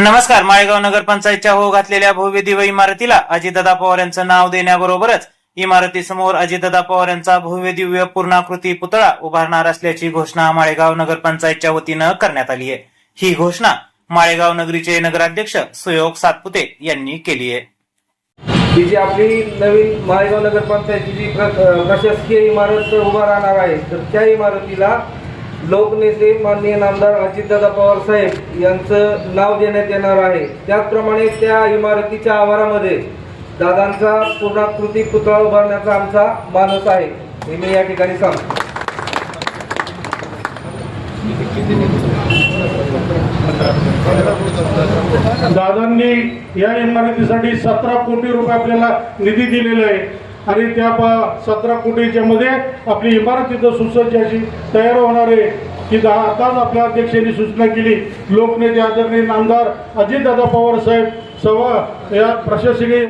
नमस्कार. माळेगाव नगरपंचायतच्या हो घातलेल्या भव्य दिव्य इमारतीला अजितदादा पवार यांचं नाव देण्याबरोबरच इमारतीसमोर अजितदादा पवार यांचा भव्य दिव्य पूर्णाकृती पुतळा उभारणार असल्याची घोषणा माळेगाव नगरपंचायतच्या वतीनं करण्यात आली आहे. ही घोषणा माळेगाव नगरीचे नगराध्यक्ष सुयोग सातपुते यांनी केली आहे. ही जी आपली नवीन माळेगाव नगरपंचायतची जी प्रशासकीय इमारत उभा राहणार आहे, तर त्या इमारतीला लोकनेते माननीय नामदार अजितदादा पवार साहेब यांचं नाव देण्यात येणार आहे. त्याचप्रमाणे त्या इमारतीच्या आवारामध्ये दादांचा पूर्णाकृती पुतळा उभारण्याचा आमचा मानस आहे, हे मी या ठिकाणी सांगतो. दादांनी या इमारतीसाठी 17 कोटी रुपये आपल्याला निधी दिलेला आहे आणि त्या 17 कोटीच्या मध्ये आपली इमारत तिथं सुसज्ज अशी तयार होणार आहे की आताच आपल्या अध्यक्षांनी सूचना केली. लोकनेते आदरणीय नामदार अजितदादा पवार साहेब या प्रशासकीय